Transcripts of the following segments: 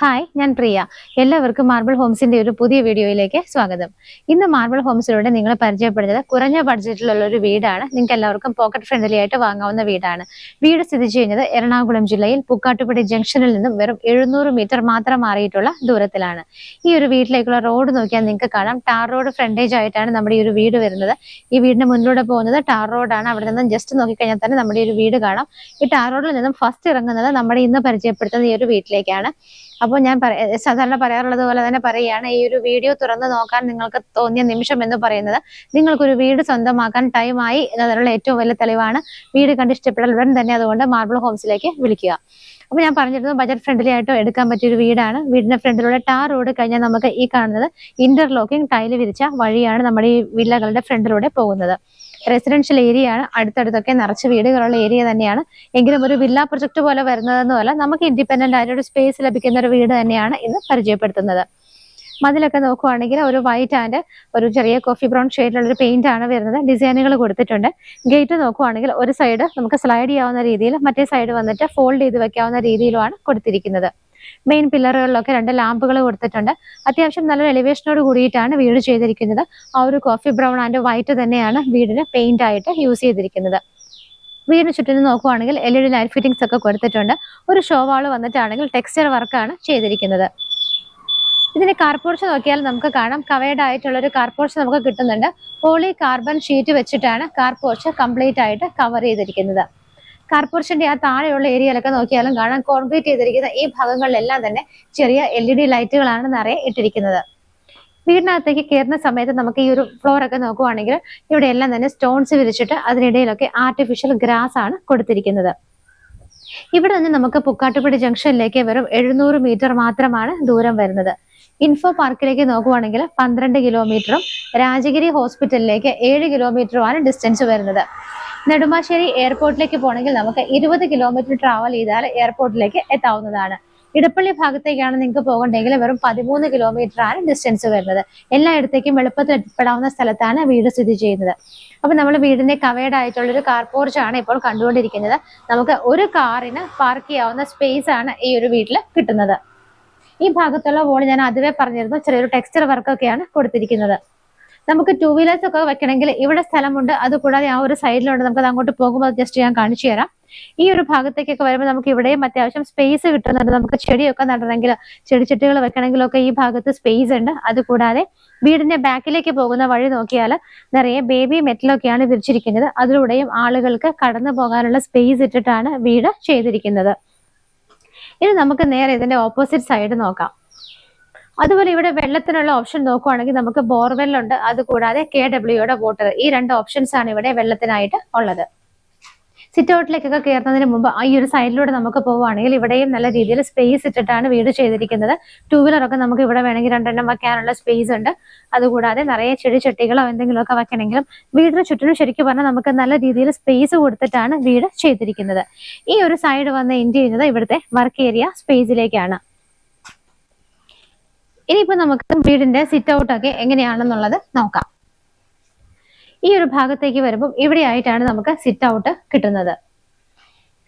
Hi, ഞാൻ പ്രിയ. എല്ലാവർക്കും marble ഹോംസിന്റെ ഒരു പുതിയ വീഡിയോയിലേക്ക് സ്വാഗതം. ഇന്ന് മാർബിൾ ഹോംസിലൂടെ നിങ്ങളെ പരിചയപ്പെടുന്നത് കുറഞ്ഞ ബഡ്ജറ്റിലുള്ള ഒരു വീടാണ്. നിങ്ങൾക്ക് എല്ലാവർക്കും പോക്കറ്റ് ഫ്രണ്ട്ലി ആയിട്ട് വാങ്ങാവുന്ന വീടാണ്. വീട് സ്ഥിതി ചെയ്യുന്നത് എറണാകുളം ജില്ലയിൽ പുക്കാട്ടുപടി ജംഗ്ഷനിൽ നിന്നും വെറും 700 മീറ്റർ മാത്രം മാറിയിട്ടുള്ള ദൂരത്തിലാണ്. ഈ ഒരു വീട്ടിലേക്കുള്ള റോഡ് നോക്കിയാൽ നിങ്ങൾക്ക് കാണാം, ടാർ റോഡ് ഫ്രണ്ടേജ് ആയിട്ടാണ് നമ്മുടെ ഈ ഒരു വീട് വരുന്നത്. ഈ വീടിന്റെ മുന്നിലൂടെ പോകുന്നത് ടാർ റോഡാണ്. അവിടെ നിന്നും ജസ്റ്റ് നോക്കിക്കഴിഞ്ഞാൽ തന്നെ നമ്മുടെ ഈ ഒരു വീട് കാണാം. ഈ ടാർ റോഡിൽ നിന്നും ഫസ്റ്റ് ഇറങ്ങുന്നത് നമ്മുടെ ഇന്ന് പരിചയപ്പെടുത്തുന്ന ഈ ഒരു വീട്ടിലേക്കാണ്. അപ്പോൾ ഞാൻ സാധാരണ പറയാറുള്ളത് പോലെ തന്നെ പറയുകയാണ്, ഈ ഒരു വീഡിയോ തുറന്ന് നോക്കാൻ നിങ്ങൾക്ക് തോന്നിയ നിമിഷം എന്ന് പറയുന്നത് നിങ്ങൾക്കൊരു വീട് സ്വന്തമാക്കാൻ ടൈമായി എന്നതിനുള്ള ഏറ്റവും വലിയ തെളിവാണ്. വീട് കണ്ട് ഇഷ്ടപ്പെട്ടാൽ ഉടൻ തന്നെ അതുകൊണ്ട് മാർബിൾ ഹോംസിലേക്ക് വിളിക്കുക. അപ്പോൾ ഞാൻ പറഞ്ഞിരുന്നു, ബജറ്റ് ഫ്രണ്ട്ലി ആയിട്ട് എടുക്കാൻ പറ്റിയൊരു വീടാണ്. വീടിന്റെ ഫ്രണ്ടിലൂടെ ടാർ റോഡ് കഴിഞ്ഞാൽ നമുക്ക് ഈ കാണുന്നത് ഇന്റർലോക്കിംഗ് ടൈല് വിരിച്ച വഴിയാണ് നമ്മുടെ ഈ വില്ലകളുടെ ഫ്രണ്ടിലൂടെ പോകുന്നത്. റെസിഡൻഷ്യൽ ഏരിയ ആണ്, അടുത്തടുത്തൊക്കെ നിറച്ച് വീടുകളുള്ള ഏരിയ തന്നെയാണ്. എങ്കിലും ഒരു വില്ല പ്രൊജക്ട് പോലെ വരുന്നതെന്നുമല്ല, നമുക്ക് ഇൻഡിപെൻഡന്റ് ആയിട്ട് ഒരു സ്പേസ് ലഭിക്കുന്ന ഒരു വീട് തന്നെയാണ് ഇന്ന് പരിചയപ്പെടുത്തുന്നത്. മതിലൊക്കെ നോക്കുവാണെങ്കിൽ ഒരു വൈറ്റ് ആൻഡ് ഒരു ചെറിയ കോഫി ബ്രൗൺ ഷെയ്ഡിലുള്ള ഒരു പെയിന്റ് ആണ് വരുന്നത്. ഡിസൈനുകൾ കൊടുത്തിട്ടുണ്ട്. ഗേറ്റ് നോക്കുവാണെങ്കിൽ ഒരു സൈഡ് നമുക്ക് സ്ലൈഡ് ചെയ്യാവുന്ന രീതിയിൽ, മറ്റേ സൈഡ് വന്നിട്ട് ഫോൾഡ് ചെയ്ത് വെക്കാവുന്ന രീതിയിലുമാണ് കൊടുത്തിരിക്കുന്നത്. മെയിൻ പില്ലറുകളിലൊക്കെ 2 ലാമ്പുകൾ കൊടുത്തിട്ടുണ്ട്. അത്യാവശ്യം നല്ലൊരു എലിവേഷനോട് കൂടിയിട്ടാണ് വീട് ചെയ്തിരിക്കുന്നത്. ആ ഒരു കോഫി ബ്രൗൺ ആൻഡ് വൈറ്റ് തന്നെയാണ് വീടിന് പെയിന്റ് ആയിട്ട് യൂസ് ചെയ്തിരിക്കുന്നത്. വീടിന് ചുറ്റിനും നോക്കുവാണെങ്കിൽ LED ലൈറ്റ് ഫിറ്റിംഗ്സ് ഒക്കെ കൊടുത്തിട്ടുണ്ട്. ഒരു ഷോ വാള് വന്നിട്ടാണെങ്കിൽ ടെക്സ്ചർ വർക്കാണ് ചെയ്തിരിക്കുന്നത്. ഇതിന്റെ കാർപോർച്ച് നോക്കിയാൽ നമുക്ക് കാണാം, കവേർഡ് ആയിട്ടുള്ള ഒരു കാർപോർച്ച് നമുക്ക് കിട്ടുന്നുണ്ട്. പോളി കാർബൺ ഷീറ്റ് വെച്ചിട്ടാണ് കാർപോർച്ച് കംപ്ലീറ്റ് ആയിട്ട് കവർ ചെയ്തിരിക്കുന്നത്. കാർപോർച്ചിന്റെ ആ താഴെയുള്ള ഏരിയയിലൊക്കെ നോക്കിയാലും കാണാം, കോൺക്രീറ്റ് ചെയ്തിരിക്കുന്ന ഈ ഭാഗങ്ങളിലെല്ലാം തന്നെ ചെറിയ LED ലൈറ്റുകളാണ് നിറയെ ഇട്ടിരിക്കുന്നത്. വീടിനകത്തേക്ക് കയറുന്ന സമയത്ത് നമുക്ക് ഈ ഒരു ഫ്ലോർ ഒക്കെ നോക്കുവാണെങ്കിൽ ഇവിടെ എല്ലാം തന്നെ സ്റ്റോൺസ് വിരിച്ചിട്ട് അതിനിടയിലൊക്കെ ആർട്ടിഫിഷ്യൽ ഗ്രാസ് ആണ് കൊടുത്തിരിക്കുന്നത്. ഇവിടെ നിന്ന് നമുക്ക് പുക്കാട്ടുപടി ജംഗ്ഷനിലേക്ക് വെറും 700 മീറ്റർ മാത്രമാണ് ദൂരം വരുന്നത്. ഇൻഫോ പാർക്കിലേക്ക് നോക്കുവാണെങ്കിൽ 12 കിലോമീറ്ററും രാജഗിരി ഹോസ്പിറ്റലിലേക്ക് 7 കിലോമീറ്ററുമാണ് ഡിസ്റ്റൻസ് വരുന്നത്. നെടുമ്പാശ്ശേരി എയർപോർട്ടിലേക്ക് പോകണമെങ്കിൽ നമുക്ക് 20 കിലോമീറ്റർ ട്രാവൽ ചെയ്താൽ എയർപോർട്ടിലേക്ക് എത്താവുന്നതാണ്. ഇടപ്പള്ളി ഭാഗത്തേക്കാണ് നിങ്ങൾക്ക് പോകണ്ടെങ്കിൽ വെറും 13 കിലോമീറ്റർ ആണ് ഡിസ്റ്റൻസ് വരുന്നത്. എല്ലായിടത്തേക്കും എളുപ്പത്തിൽ എത്തിപ്പെടാവുന്ന സ്ഥലത്താണ് വീട് സ്ഥിതി ചെയ്യുന്നത്. അപ്പൊ നമ്മൾ വീടിന്റെ കവേർഡ് ആയിട്ടുള്ള ഒരു കാർ പോർച്ചാണ് ഇപ്പോൾ കണ്ടുകൊണ്ടിരിക്കുന്നത്. നമുക്ക് ഒരു കാറിന് പാർക്ക് ചെയ്യാവുന്ന സ്പേസ് ആണ് ഈ ഒരു വീട്ടിൽ കിട്ടുന്നത്. ഈ ഭാഗത്തുള്ള വോൾ ഞാൻ അതുവരെ പറഞ്ഞിരുന്നു, ചെറിയൊരു ടെക്സ്ചർ വർക്കൊക്കെയാണ് കൊടുത്തിരിക്കുന്നത്. നമുക്ക് 2 വീലേഴ്സ് ഒക്കെ വെക്കണമെങ്കിൽ ഇവിടെ സ്ഥലമുണ്ട്. അതുകൂടാതെ ആ ഒരു സൈഡിലുണ്ട്. നമുക്ക് അങ്ങോട്ട് പോകുമ്പോൾ ജസ്റ്റ് ഞാൻ കാണിച്ചു തരാം. ഈ ഒരു ഭാഗത്തേക്കൊക്കെ വരുമ്പോൾ നമുക്ക് ഇവിടെയും അത്യാവശ്യം സ്പേസ് കിട്ടുന്നുണ്ട്. നമുക്ക് ചെടിയൊക്കെ നടണമെങ്കിൽ, ചെടിച്ചട്ടികൾ വെക്കണമെങ്കിലൊക്കെ ഈ ഭാഗത്ത് സ്പേസ് ഉണ്ട്. അതുകൂടാതെ വീടിന്റെ ബാക്കിലേക്ക് പോകുന്ന വഴി നോക്കിയാൽ നിറയെ ബേബി മെറ്റലൊക്കെയാണ് വിരിച്ചിരിക്കുന്നത്. അതിലൂടെയും ആളുകൾക്ക് കടന്നു പോകാനുള്ള സ്പേസ് ഇട്ടിട്ടാണ് വീട് ചെയ്തിരിക്കുന്നത്. ഇനി നമുക്ക് നേരെ ഇതിന്റെ ഓപ്പോസിറ്റ് സൈഡ് നോക്കാം. അതുപോലെ ഇവിടെ വെള്ളത്തിനുള്ള ഓപ്ഷൻ നോക്കുവാണെങ്കിൽ നമുക്ക് ബോർവെല്ലുണ്ട്. അതുകൂടാതെ KWയുടെ വാട്ടർ, ഈ 2 ഓപ്ഷൻസ് ആണ് ഇവിടെ വെള്ളത്തിനായിട്ട് ഉള്ളത്. സിറ്റ് ഔട്ടിലേക്കൊക്കെ കയറുന്നതിന് മുമ്പ് ഈ ഒരു സൈഡിലൂടെ നമുക്ക് പോവുകയാണെങ്കിൽ ഇവിടെയും നല്ല രീതിയിൽ സ്പേസ് ഇട്ടിട്ടാണ് വീട് ചെയ്തിരിക്കുന്നത്. 2 വീലറൊക്കെ നമുക്ക് ഇവിടെ വേണമെങ്കിൽ 2 വെക്കാനുള്ള സ്പേസ് ഉണ്ട്. അതുകൂടാതെ നിറയെ ചെടിച്ചട്ടികളോ എന്തെങ്കിലുമൊക്കെ വെക്കണമെങ്കിലും വീടിന് ചുറ്റിനും ശരിക്കും പറഞ്ഞാൽ നമുക്ക് നല്ല രീതിയിൽ സ്പേസ് കൊടുത്തിട്ടാണ് വീട് ചെയ്തിരിക്കുന്നത്. ഈ ഒരു സൈഡ് വന്ന് എൻഡ് ചെയ്യുന്നത് ഇവിടുത്തെ വർക്ക് ഏരിയ സ്പേസിലേക്കാണ്. ഇനിയിപ്പോ നമുക്ക് വീടിന്റെ സിറ്റ് ഔട്ട് ഒക്കെ എങ്ങനെയാണെന്നുള്ളത് നോക്കാം. ഈ ഒരു ഭാഗത്തേക്ക് വരുമ്പോൾ ഇവിടെ ആയിട്ടാണ് നമുക്ക് സിറ്റ് ഔട്ട് കിട്ടുന്നത്.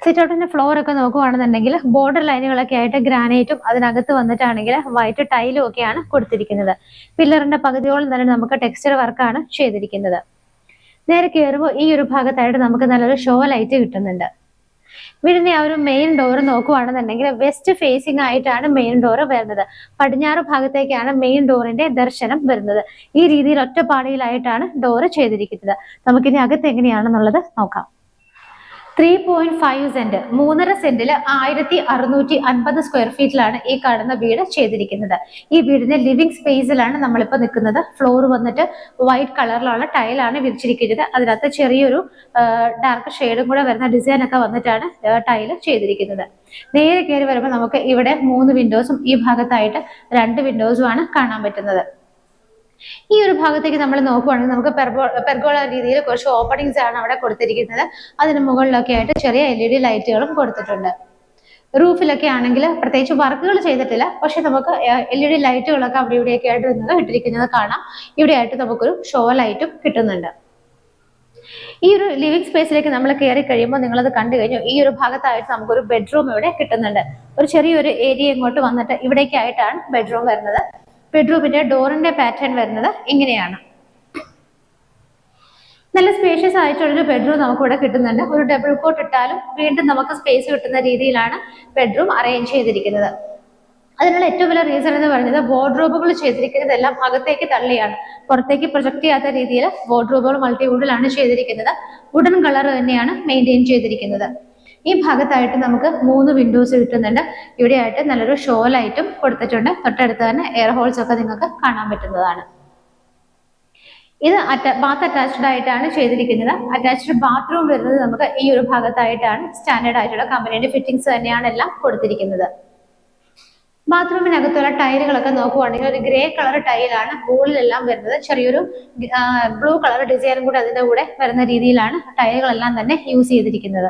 സിറ്റ് ഔട്ടിന്റെ ഫ്ലോർ ഒക്കെ നോക്കുവാണെന്നുണ്ടെങ്കിൽ ബോർഡർ ലൈനുകളൊക്കെ ആയിട്ട് ഗ്രാനൈറ്റും അതിനകത്ത് വന്നിട്ടാണെങ്കിൽ വൈറ്റ് ടൈലും ഒക്കെയാണ് കൊടുത്തിരിക്കുന്നത്. പില്ലറിന്റെ പകുതിയോളം തന്നെ നമുക്ക് ടെക്സ്ചർ വർക്കാണ് ചെയ്തിരിക്കുന്നത്. നേരെ കയറുമ്പോൾ ഈ ഒരു ഭാഗത്തായിട്ട് നമുക്ക് നല്ലൊരു ഷോ ലൈറ്റ് കിട്ടുന്നുണ്ട്. വീടിന്റെ ആ ഒരു മെയിൻ ഡോർ നോക്കുവാണെന്നുണ്ടെങ്കിൽ വെസ്റ്റ് ഫേസിംഗ് ആയിട്ടാണ് മെയിൻ ഡോർ വരുന്നത്. പടിഞ്ഞാറ് ഭാഗത്തേക്കാണ് മെയിൻ ഡോറിന്റെ ദർശനം വരുന്നത്. ഈ രീതിയിൽ ഒറ്റപ്പാടിയിലായിട്ടാണ് ഡോറ് ചെയ്തിരിക്കുന്നത്. നമുക്കിനി അകത്ത് എങ്ങനെയാണെന്നുള്ളത് നോക്കാം. 3.5 സെന്റ്, 3.5 സെന്റിൽ 1650 സ്ക്വയർ ഫീറ്റിലാണ് ഈ കാണുന്ന വീട് ചെയ്തിരിക്കുന്നത്. ഈ വീടിന്റെ ലിവിംഗ് സ്പേസിലാണ് നമ്മളിപ്പോൾ നിൽക്കുന്നത്. ഫ്ലോർ വന്നിട്ട് വൈറ്റ് കളറിലുള്ള ടൈലാണ് വിരിച്ചിരിക്കുന്നത്. അതിനകത്ത് ചെറിയൊരു ഡാർക്ക് ഷെയ്ഡും കൂടെ വരുന്ന ഡിസൈൻ ഒക്കെ വന്നിട്ടാണ് ടൈല് ചെയ്തിരിക്കുന്നത്. നേരെ കയറി വരുമ്പോൾ നമുക്ക് ഇവിടെ 3 വിൻഡോസും ഈ ഭാഗത്തായിട്ട് 2 വിൻഡോസും ആണ് കാണാൻ പറ്റുന്നത്. ഈ ഒരു ഭാഗത്തേക്ക് നമ്മൾ നോക്കുവാണെങ്കിൽ നമുക്ക് പെർഗോള രീതിയിൽ കുറച്ച് ഓപ്പണിങ്സ് ആണ് അവിടെ കൊടുത്തിരിക്കുന്നത്. അതിന് മുകളിലൊക്കെ ആയിട്ട് ചെറിയ LED ലൈറ്റുകളും കൊടുത്തിട്ടുണ്ട്. റൂഫിലൊക്കെ ആണെങ്കിൽ പ്രത്യേകിച്ച് വർക്കുകൾ ചെയ്തിട്ടില്ല, പക്ഷെ നമുക്ക് LED ലൈറ്റുകളൊക്കെ അവിടെ ഇവിടെയൊക്കെ ആയിട്ട് നിങ്ങൾക്ക് ഇട്ടിരിക്കുന്നത് കാണാം. ഇവിടെ ആയിട്ട് നമുക്കൊരു ഷോ ലൈറ്റും കിട്ടുന്നുണ്ട്. ഈ ഒരു ലിവിംഗ് സ്പേസിലേക്ക് നമ്മൾ കയറി കഴിയുമ്പോൾ നിങ്ങളത് കണ്ടു കഴിഞ്ഞു. ഈ ഒരു ഭാഗത്തായിട്ട് നമുക്കൊരു ബെഡ്റൂം ഇവിടെ കിട്ടുന്നുണ്ട്. ഒരു ചെറിയൊരു ഏരിയ ഇങ്ങോട്ട് വന്നിട്ട് ഇവിടേക്കായിട്ടാണ് ബെഡ്റൂം വരുന്നത്. ബെഡ്റൂമിന്റെ ഡോറിന്റെ പാറ്റേൺ വരുന്നത് ഇങ്ങനെയാണ്. നല്ല സ്പേഷ്യസ് ആയിട്ടുള്ളൊരു ബെഡ്റൂം നമുക്ക് ഇവിടെ കിട്ടുന്നുണ്ട്. ഒരു ഡബിൾ കോട്ട് ഇട്ടാലും വീണ്ടും നമുക്ക് സ്പേസ് കിട്ടുന്ന രീതിയിലാണ് ബെഡ്റൂം അറേഞ്ച് ചെയ്തിരിക്കുന്നത്. അതിനുള്ള ഏറ്റവും വലിയ റീസൺ എന്ന് പറയുന്നത് വാർഡ്രോബുകൾ ചെയ്തിരിക്കുന്നതെല്ലാം അകത്തേക്ക് തള്ളിയാണ്, പുറത്തേക്ക് പ്രൊജക്ട് ചെയ്യാത്ത രീതിയിൽ വാർഡ്രോബുകൾ മൾട്ടിവുഡിലാണ് ചെയ്തിരിക്കുന്നത്. വുഡൻ കളർ തന്നെയാണ് മെയിൻറ്റെയിൻ ചെയ്തിരിക്കുന്നത്. ഈ ഭാഗത്തായിട്ട് നമുക്ക് 3 വിൻഡോസ് കിട്ടുന്നുണ്ട്. ഇവിടെയായിട്ട് നല്ലൊരു ഷോ ലൈറ്റും കൊടുത്തിട്ടുണ്ട്. തൊട്ടടുത്ത് തന്നെ എയർ ഹോൾസ് ഒക്കെ നിങ്ങൾക്ക് കാണാൻ പറ്റുന്നതാണ്. ഇത് ബാത്ത് അറ്റാച്ച്ഡ് ആയിട്ടാണ് ചെയ്തിരിക്കുന്നത്. അറ്റാച്ച്ഡ് ബാത്റൂം വരുന്നത് നമുക്ക് ഈ ഒരു ഭാഗത്തായിട്ടാണ്. സ്റ്റാൻഡേർഡ് ആയിട്ടുള്ള കമ്പനിയുടെ ഫിറ്റിംഗ്സ് തന്നെയാണ് എല്ലാം കൊടുത്തിരിക്കുന്നത്. ബാത്റൂമിനകത്തുള്ള ടൈലുകളൊക്കെ നോക്കുവാണെങ്കിൽ ഒരു ഗ്രേ കളർ ടൈലാണ് മുകളിലെല്ലാം വരുന്നത്. ചെറിയൊരു ബ്ലൂ കളർ ഡിസൈനും കൂടെ അതിന്റെ കൂടെ വരുന്ന രീതിയിലാണ് ടൈലുകളെല്ലാം തന്നെ യൂസ് ചെയ്തിരിക്കുന്നത്.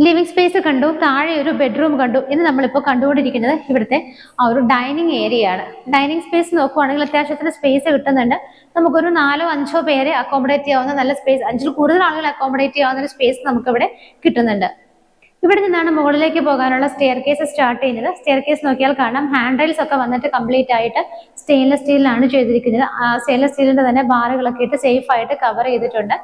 ലിവിംഗ് സ്പേസ് കണ്ടു, താഴെ ഒരു ബെഡ്റൂം കണ്ടു. ഇന്ന് നമ്മളിപ്പോൾ കണ്ടുകൊണ്ടിരിക്കുന്നത് ഇവിടുത്തെ ആ ഒരു ഡൈനിങ് ഏരിയ ആണ്. ഡൈനിങ് സ്പേസ് നോക്കുവാണെങ്കിൽ അത്യാവശ്യത്തിന് സ്പേസ് കിട്ടുന്നുണ്ട്. നമുക്കൊരു 4-5 പേരെ അക്കോമഡേറ്റ് ചെയ്യാവുന്ന നല്ല സ്പേസ്, 5-ൽ കൂടുതൽ ആളുകൾ അക്കോമഡേറ്റ് ചെയ്യാവുന്ന ഒരു സ്പേസ് നമുക്ക് ഇവിടെ കിട്ടുന്നുണ്ട്. ഇവിടെ നിന്നാണ് മുകളിലേക്ക് പോകാനുള്ള സ്റ്റെയർ കേസ് സ്റ്റാർട്ട് ചെയ്യുന്നത്. സ്റ്റെയർ കേസ് നോക്കിയാൽ കാണാം ഹാൻഡ് റെയിൽസ് ഒക്കെ വന്നിട്ട് കംപ്ലീറ്റ് ആയിട്ട് സ്റ്റെയിൻലെസ് സ്റ്റീലിലാണ് ചെയ്തിരിക്കുന്നത്. സ്റ്റെയിൻലെസ് സ്റ്റീലിന്റെ തന്നെ ബാറുകളൊക്കെ ഇട്ട് സേഫ് ആയിട്ട് കവർ ചെയ്തിട്ടുണ്ട്.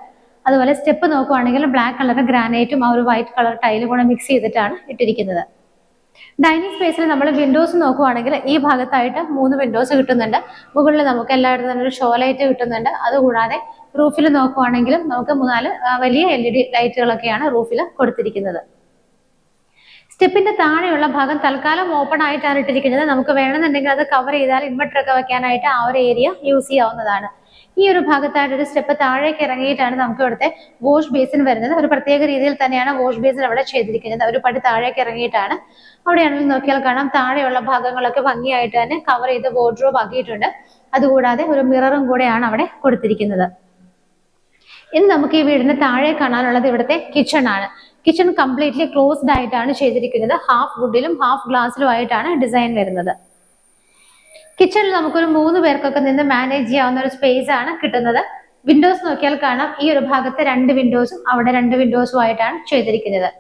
അതുപോലെ സ്റ്റെപ്പ് നോക്കുവാണെങ്കിൽ ബ്ലാക്ക് കളർ ഗ്രാനൈറ്റും ആ ഒരു വൈറ്റ് കളർ ടൈലും കൂടെ മിക്സ് ചെയ്തിട്ടാണ് ഇട്ടിരിക്കുന്നത്. ഡൈനിങ് സ്പേസിൽ നമ്മൾ വിൻഡോസ് നോക്കുവാണെങ്കിൽ ഈ ഭാഗത്തായിട്ട് 3 വിൻഡോസ് കിട്ടുന്നുണ്ട്. മുകളിൽ നമുക്ക് എല്ലായിടത്തും തന്നെ ഒരു ഷോ ലൈറ്റ് കിട്ടുന്നുണ്ട്. അതുകൂടാതെ റൂഫിൽ നോക്കുവാണെങ്കിലും നമുക്ക് 4 വലിയ LED ലൈറ്റുകളൊക്കെയാണ് റൂഫിൽ കൊടുത്തിരിക്കുന്നത്. സ്റ്റെപ്പിന്റെ താഴെയുള്ള ഭാഗം തൽക്കാലം ഓപ്പൺ ആയിട്ടാണ് ഇട്ടിരിക്കുന്നത്. നമുക്ക് വേണമെന്നുണ്ടെങ്കിൽ അത് കവർ ചെയ്താൽ ഇൻവെർട്ടർ ഒക്കെ വെക്കാനായിട്ട് ആ ഒരു ഏരിയ യൂസ് ചെയ്യാവുന്നതാണ്. ഈ ഒരു ഭാഗത്തായിട്ട് ഒരു സ്റ്റെപ്പ് താഴേക്ക് ഇറങ്ങിയിട്ടാണ് നമുക്ക് ഇവിടുത്തെ വാഷ് ബേസിൻ വരുന്നത്. ഒരു പ്രത്യേക രീതിയിൽ തന്നെയാണ് വാഷ് ബേസിൻ അവിടെ ചെയ്തിരിക്കുന്നത്. ഒരു പടി താഴേക്ക് ഇറങ്ങിയിട്ടാണ്. അവിടെയാണെങ്കിൽ നോക്കിയാൽ കാണാം താഴെയുള്ള ഭാഗങ്ങളൊക്കെ ഭംഗിയായിട്ട് തന്നെ കവർ ചെയ്ത് വാർഡ്രോബ് ആക്കിയിട്ടുണ്ട്. അതുകൂടാതെ ഒരു മിററും കൂടെയാണ് അവിടെ കൊടുത്തിരിക്കുന്നത്. ഇനി നമുക്ക് ഈ വീടിന് താഴെ കാണാനുള്ളത് ഇവിടുത്തെ കിച്ചൺ ആണ്. കിച്ചൺ കംപ്ലീറ്റ്ലി ക്ലോസ്ഡ് ആയിട്ടാണ് ചെയ്തിരിക്കുന്നത്. ഹാഫ് വുഡിലും ഹാഫ് ഗ്ലാസിലും ആയിട്ടാണ് ഡിസൈൻ വരുന്നത്. കിച്ചണിൽ നമുക്കൊരു 3 പേർക്കൊക്കെ നിന്ന് മാനേജ് ചെയ്യാവുന്ന ഒരു സ്പേസ് ആണ് കിട്ടുന്നത്. വിൻഡോസ് നോക്കിയാൽ കാണാം ഈ ഒരു ഭാഗത്ത് 2 വിൻഡോസും അവിടെ 2 വിൻഡോസും ആയിട്ടാണ് ചെയ്തിരിക്കുന്നത്.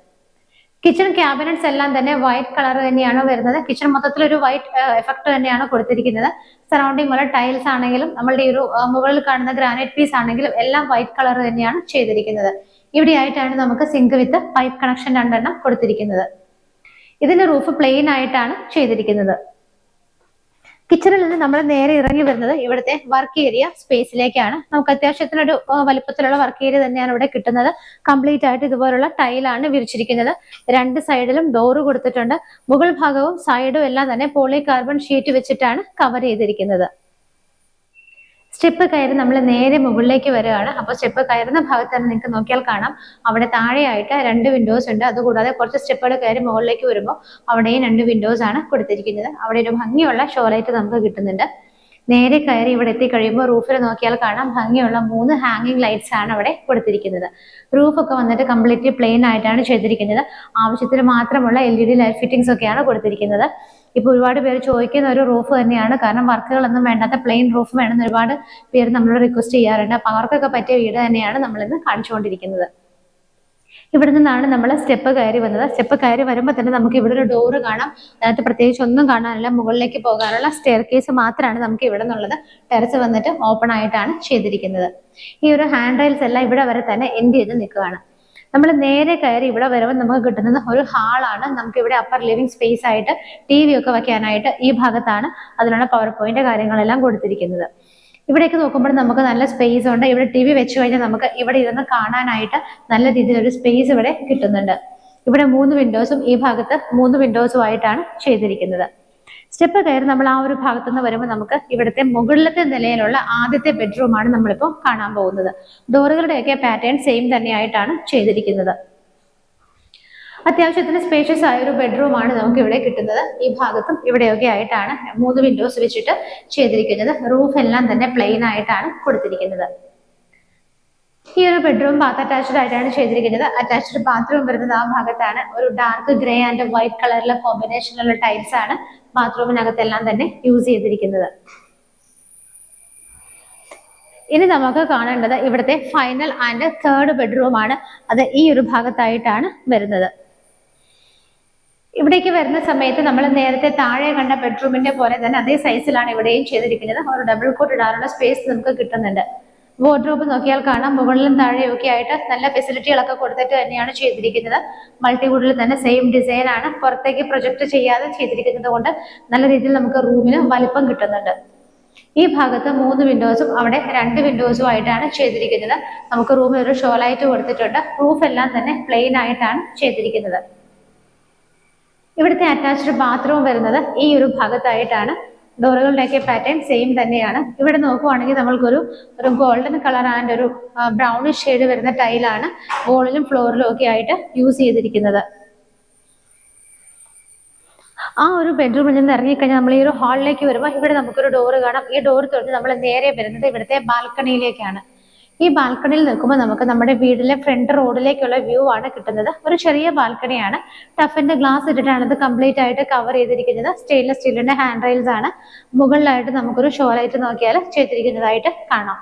കിച്ചൺ ക്യാബിനറ്റ്സ് എല്ലാം തന്നെ വൈറ്റ് കളർ തന്നെയാണ് വരുന്നത്. കിച്ചൺ മൊത്തത്തിൽ ഒരു വൈറ്റ് എഫക്ട് തന്നെയാണ് കൊടുത്തിരിക്കുന്നത്. സറൗണ്ടിങ് ഉള്ള ടൈൽസ് ആണെങ്കിലും നമ്മളുടെ ഈ ഒരു മുകളിൽ കാണുന്ന ഗ്രാനൈറ്റ് പീസ് ആണെങ്കിലും എല്ലാം വൈറ്റ് കളർ തന്നെയാണ് ചെയ്തിരിക്കുന്നത്. ഇവിടെ ആയിട്ടാണ് നമുക്ക് സിങ്ക് വിത്ത് പൈപ്പ് കണക്ഷൻ 2 എണ്ണം കൊടുത്തിരിക്കുന്നത്. ഇതിന്റെ റൂഫ് പ്ലെയിൻ ആയിട്ടാണ് ചെയ്തിരിക്കുന്നത്. കിച്ചണിൽ നിന്ന് നമ്മൾ നേരെ ഇറങ്ങി വരുന്നത് ഇവിടുത്തെ വർക്ക് ഏരിയ സ്പേസിലേക്കാണ്. നമുക്ക് അത്യാവശ്യത്തിനൊരു വലുപ്പത്തിലുള്ള വർക്ക് ഏരിയ തന്നെയാണ് ഇവിടെ കിട്ടുന്നത്. കംപ്ലീറ്റ് ആയിട്ട് ഇതുപോലുള്ള ടൈലാണ് വിരിച്ചിരിക്കുന്നത്. 2 സൈഡിലും ഡോറ് കൊടുത്തിട്ടുണ്ട്. മുകൾ ഭാഗവും സൈഡും എല്ലാം തന്നെ പോളി കാർബൺ ഷീറ്റ് വെച്ചിട്ടാണ് കവർ ചെയ്തിരിക്കുന്നത്. സ്റ്റെപ്പ് കയറി നമ്മൾ നേരെ മുകളിലേക്ക് വരികയാണ്. അപ്പോൾ സ്റ്റെപ്പ് കയറുന്ന ഭാഗത്ത് തന്നെ നിങ്ങൾക്ക് നോക്കിയാൽ കാണാം അവിടെ താഴെയായിട്ട് 2 വിൻഡോസ് ഉണ്ട്. അതുകൂടാതെ കുറച്ച് സ്റ്റെപ്പുകൾ കയറി മുകളിലേക്ക് വരുമ്പോൾ അവിടെയും 2 വിൻഡോസ് ആണ് കൊടുത്തിരിക്കുന്നത്. അവിടെ ഒരു ഭംഗിയുള്ള ഷോ ലൈറ്റ് നമുക്ക് കിട്ടുന്നുണ്ട്. നേരെ കയറി ഇവിടെ എത്തിക്കഴിയുമ്പോൾ റൂഫിൽ നോക്കിയാൽ കാണാം ഭംഗിയുള്ള 3 ഹാങ്ങിങ് ലൈറ്റ്സ് ആണ് അവിടെ കൊടുത്തിരിക്കുന്നത്. റൂഫൊക്കെ വന്നിട്ട് കംപ്ലീറ്റ്ലി പ്ലെയിൻ ആയിട്ടാണ് ചെയ്തിരിക്കുന്നത്. ആവശ്യത്തിന് മാത്രമുള്ള LED ലൈറ്റ് ഫിറ്റിംഗ്സ് ഒക്കെയാണ് കൊടുത്തിരിക്കുന്നത്. ഇപ്പൊ ഒരുപാട് പേര് ചോദിക്കുന്ന ഒരു റൂഫ് തന്നെയാണ്. കാരണം വർക്കുകളൊന്നും വേണ്ടാത്ത പ്ലെയിൻ റൂഫ് വേണമെന്ന് ഒരുപാട് പേര് നമ്മളോട് റിക്വസ്റ്റ് ചെയ്യാറുണ്ട്. അപ്പൊ അവർക്കൊക്കെ പറ്റിയ വീട് തന്നെയാണ് നമ്മളിന്ന് കാണിച്ചുകൊണ്ടിരിക്കുന്നത്. ഇവിടെ നിന്നാണ് നമ്മൾ സ്റ്റെപ്പ് കയറി വന്നത്. സ്റ്റെപ്പ് കയറി വരുമ്പോൾ തന്നെ നമുക്ക് ഇവിടെ ഒരു ഡോറ് കാണാം. അതിനകത്ത് പ്രത്യേകിച്ച് ഒന്നും കാണാനില്ല. മുകളിലേക്ക് പോകാനുള്ള സ്റ്റെയർ കേസ് മാത്രമാണ് നമുക്ക് ഇവിടെ നിന്നുള്ളത്. ടെറസ് വന്നിട്ട് ഓപ്പൺ ആയിട്ടാണ് ചെയ്തിരിക്കുന്നത്. ഈ ഒരു ഹാൻഡ് റെയിൽസ് എല്ലാം ഇവിടെ വരെ തന്നെ എൻഡ് ചെയ്ത് നിൽക്കുകയാണ്. നമ്മൾ നേരെ കയറി ഇവിടെ വരുമ്പോൾ നമുക്ക് കിട്ടുന്നത് ഒരു ഹാളാണ്. നമുക്ക് ഇവിടെ അപ്പർ ലിവിംഗ് സ്പേസ് ആയിട്ട് TV ഒക്കെ വെക്കാനായിട്ട് ഈ ഭാഗത്താണ് അതിനുള്ള പവർ പോയിന്റ് കാര്യങ്ങളെല്ലാം കൊടുത്തിരിക്കുന്നത്. ഇവിടേക്ക് നോക്കുമ്പോൾ നമുക്ക് നല്ല സ്പേസ് ഉണ്ട്. ഇവിടെ TV വെച്ച് കഴിഞ്ഞാൽ നമുക്ക് ഇവിടെ ഇരുന്ന് കാണാനായിട്ട് നല്ല രീതിയിലൊരു സ്പേസ് ഇവിടെ കിട്ടുന്നുണ്ട്. ഇവിടെ 3 വിൻഡോസും ഈ ഭാഗത്ത് 3 വിൻഡോസും ആയിട്ടാണ് ചെയ്തിരിക്കുന്നത്. സ്റ്റെപ്പ് കയറി നമ്മൾ ആ ഒരു ഭാഗത്തുനിന്ന് വരുമ്പോൾ നമുക്ക് ഇവിടുത്തെ മുകളിലത്തെ നിലയിലുള്ള ആദ്യത്തെ ബെഡ്റൂമാണ് നമ്മളിപ്പോൾ കാണാൻ പോകുന്നത്. ഡോറുകളുടെയൊക്കെ പാറ്റേൺ സെയിം തന്നെയായിട്ടാണ് ചെയ്തിരിക്കുന്നത്. അത്യാവശ്യത്തിന് സ്പേഷ്യസ് ആയ ഒരു ബെഡ്റൂമാണ് നമുക്ക് ഇവിടെ കിട്ടുന്നത്. ഈ ഭാഗത്തും ഇവിടെയൊക്കെ ആയിട്ടാണ് 3 വിൻഡോസ് വെച്ചിട്ട് ചെയ്തിരിക്കുന്നത്. റൂഫ് എല്ലാം തന്നെ പ്ലെയിൻ ആയിട്ടാണ് കൊടുത്തിരിക്കുന്നത്. ഈ ഒരു ബെഡ്റൂം ബാത്ത് അറ്റാച്ച്ഡ് ആയിട്ടാണ് ചെയ്തിരിക്കുന്നത്. അറ്റാച്ച്ഡ് ബാത്റൂം വരുന്നത് ആ ഭാഗത്താണ്. ഒരു ഡാർക്ക് ഗ്രേ ആൻഡ് വൈറ്റ് കളറിലെ കോമ്പിനേഷനുള്ള ടൈൽസ് ആണ് ബാത്റൂമിനകത്തെല്ലാം തന്നെ യൂസ് ചെയ്തിരിക്കുന്നത്. ഇനി നമുക്ക് കാണേണ്ടത് ഇവിടുത്തെ ഫൈനൽ ആൻഡ് തേർഡ് ബെഡ്റൂം ആണ്. അത് ഈ ഒരു ഭാഗത്തായിട്ടാണ് വരുന്നത്. ഇവിടേക്ക് വരുന്ന സമയത്ത് നമ്മൾ നേരത്തെ താഴെ കണ്ട ബെഡ്റൂമിന്റെ പോലെ തന്നെ അതേ സൈസിലാണ് ഇവിടെയും ചെയ്തിരിക്കുന്നത്. ഒരു ഡബിൾ കോട്ട് ഇടാനുള്ള സ്പേസ് നമുക്ക് കിട്ടുന്നുണ്ട്. വാർഡ്രോബ് നോക്കിയാൽ കാണാം, മുകളിലും താഴെയും ഒക്കെ ആയിട്ട് നല്ല ഫെസിലിറ്റികളൊക്കെ കൊടുത്തിട്ട് തന്നെയാണ് ചെയ്തിരിക്കുന്നത്. മൾട്ടിവുഡിൽ തന്നെ സെയിം ഡിസൈൻ ആണ്. പുറത്തേക്ക് പ്രൊജക്ട് ചെയ്യാതെ ചെയ്തിരിക്കുന്നത് കൊണ്ട് നല്ല രീതിയിൽ നമുക്ക് റൂമിന് വലിപ്പം കിട്ടുന്നുണ്ട്. ഈ ഭാഗത്ത് 3 വിൻഡോസും അവിടെ 2 വിൻഡോസും ആയിട്ടാണ് ചെയ്തിരിക്കുന്നത്. നമുക്ക് റൂമിൽ ഒരു ഷോ ലൈറ്റ് കൊടുത്തിട്ടുണ്ട്. റൂഫ് എല്ലാം തന്നെ പ്ലെയിൻ ആയിട്ടാണ് ചെയ്തിരിക്കുന്നത്. ഇവിടുത്തെ അറ്റാച്ച്ഡ് ബാത്റൂം വരുന്നത് ഈ ഒരു ഭാഗത്തായിട്ടാണ്. ഡോറുകളുടെയൊക്കെ പാറ്റേൺ സെയിം തന്നെയാണ്. ഇവിടെ നോക്കുവാണെങ്കിൽ നമ്മൾക്കൊരു ഗോൾഡൻ കളർ ആൻഡ് ഒരു ബ്രൗണിഷ് ഷെയ്ഡ് വരുന്ന ടൈലാണ് വോളിലും ഫ്ലോറിലും ഒക്കെ ആയിട്ട് യൂസ് ചെയ്തിരിക്കുന്നത്. ആ ഒരു ബെഡ്റൂമിൽ നിന്ന് ഇറങ്ങിക്കഴിഞ്ഞാൽ നമ്മൾ ഈ ഒരു ഹാളിലേക്ക് വരുമ്പോൾ ഇവിടെ നമുക്കൊരു ഡോറ് കാണാം. ഈ ഡോറ് തുറന്ന് നമ്മൾ നേരെ വരുന്നത് ഇവിടുത്തെ ബാൽക്കണിയിലേക്കാണ്. ഈ ബാൽക്കണിയിൽ നിൽക്കുമ്പോൾ നമുക്ക് നമ്മുടെ വീടിലെ ഫ്രണ്ട് റോഡിലേക്കുള്ള വ്യൂ ആണ് കിട്ടുന്നത്. ഒരു ചെറിയ ബാൽക്കണിയാണ്. ടഫിന്റെ ഗ്ലാസ് ഇട്ടിട്ടാണ് ഇത് കംപ്ലീറ്റ് ആയിട്ട് കവർ ചെയ്തിരിക്കുന്നത്. സ്റ്റെയിൻലെസ് സ്റ്റീലിന്റെ ഹാൻഡ് റെയിൽസ് ആണ്. മുകളിലായിട്ട് നമുക്കൊരു ഷോ ലൈറ്റ് നോക്കിയാൽ ചെയ്തിരിക്കുന്നതായിട്ട് കാണാം.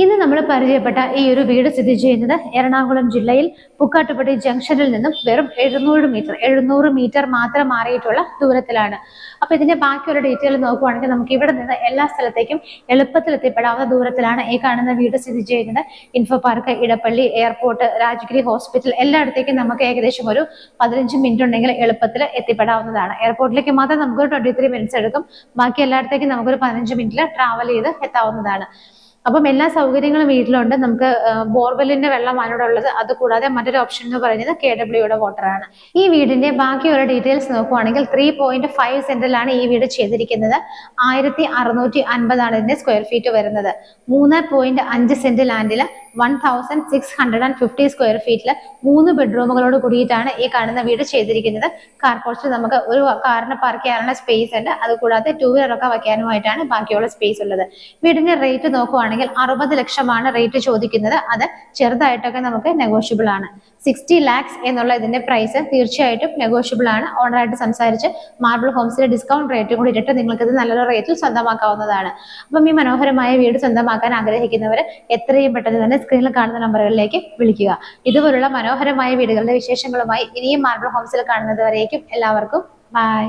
ഇന്ന് നമ്മൾ പരിചയപ്പെട്ട ഈ ഒരു വീട് സ്ഥിതി ചെയ്യുന്നത് എറണാകുളം ജില്ലയിൽ പുക്കാട്ടുപടി ജംഗ്ഷനിൽ നിന്നും വെറും 700 മീറ്റർ മാത്രം മാറിയിട്ടുള്ള ദൂരത്തിലാണ്. അപ്പൊ ഇതിന്റെ ബാക്കിയുള്ള ഡീറ്റെയിൽ നോക്കുവാണെങ്കിൽ നമുക്ക് ഇവിടെ നിന്ന് എല്ലാ സ്ഥലത്തേക്കും എളുപ്പത്തിൽ എത്തിപ്പെടാവുന്ന ദൂരത്തിലാണ് ഈ കാണുന്ന വീട് സ്ഥിതി ചെയ്യുന്നത്. Info Park, Edappally, airport, Rajagiri hospital എല്ലായിടത്തേക്കും നമുക്ക് ഏകദേശം ഒരു 15 മിനിറ്റ് ഉണ്ടെങ്കിൽ എളുപ്പത്തിൽ എത്തിപ്പെടാവുന്നതാണ്. എയർപോർട്ടിലേക്ക് മാത്രം നമുക്ക് 23 മിനിറ്റ്സ് എടുക്കും. ബാക്കി എല്ലായിടത്തേക്കും നമുക്കൊരു 15 മിനിറ്റിൽ ട്രാവൽ ചെയ്ത് എത്താവുന്നതാണ്. അപ്പം എല്ലാ സൗകര്യങ്ങളും വീട്ടിലുണ്ട്. നമുക്ക് ബോർവെല്ലിന്റെ വെള്ളമാണ് ഇവിടെ ഉള്ളത്. അതുകൂടാതെ മറ്റൊരു ഓപ്ഷൻ എന്ന് പറയുന്നത് KWയുടെ വാട്ടർ ആണ്. ഈ വീടിന്റെ ബാക്കിയുള്ള ഡീറ്റെയിൽസ് നോക്കുവാണെങ്കിൽ 3.5 സെന്റിലാണ് ഈ വീട് ചെയ്തിരിക്കുന്നത്. 1650 ആണ് ഇതിന്റെ സ്ക്വയർ ഫീറ്റ് വരുന്നത്. 3.5 സെന്റ് ലാൻഡില് 1650 സ്ക്വയർ ഫീറ്റില് 3 ബെഡ്റൂമുകളോട് കൂടിയിട്ടാണ് ഈ കാണുന്ന വീട് ചെയ്തിരിക്കുന്നത്. കാർ പോർച്ചിൽ നമുക്ക് ഒരു കാറിന് പാർക്ക് ചെയ്യാനുള്ള സ്പേസ് ഉണ്ട്. അതുകൂടാതെ 2 വീലറൊക്കെ വയ്ക്കാനുമായിട്ടാണ് ബാക്കിയുള്ള സ്പേസ് ഉള്ളത്. വീടിന്റെ റേറ്റ് നോക്കുവാണെങ്കിൽ 60 ലക്ഷമാണ് റേറ്റ് ചോദിക്കുന്നത്. അത് ചെറുതായിട്ടൊക്കെ നമുക്ക് നെഗോഷ്യബിൾ ആണ്. 60 lakhs എന്നുള്ള ഇതിന്റെ പ്രൈസ് തീർച്ചയായിട്ടും നെഗോഷ്യബിൾ ആണ്. ഓണറായിട്ട് സംസാരിച്ച് മാർബിൾ ഹോംസിലെ ഡിസ്കൗണ്ട് റേറ്റും കൂടി ഇട്ടിട്ട് നിങ്ങൾക്ക് ഇത് നല്ലൊരു റേറ്റിൽ സ്വന്തമാക്കാവുന്നതാണ്. അപ്പം ഈ മനോഹരമായ വീട് സ്വന്തമാക്കാൻ ആഗ്രഹിക്കുന്നവർ എത്രയും പെട്ടെന്ന് തന്നെ സ്ക്രീനിൽ കാണുന്ന നമ്പറുകളിലേക്ക് വിളിക്കുക. ഇതുപോലുള്ള മനോഹരമായ വീടുകളുടെ വിശേഷങ്ങളുമായി ഇനിയും മാർബിൾ ഹോംസിൽ കാണുന്നത് വരേക്കും എല്ലാവർക്കും ബൈ.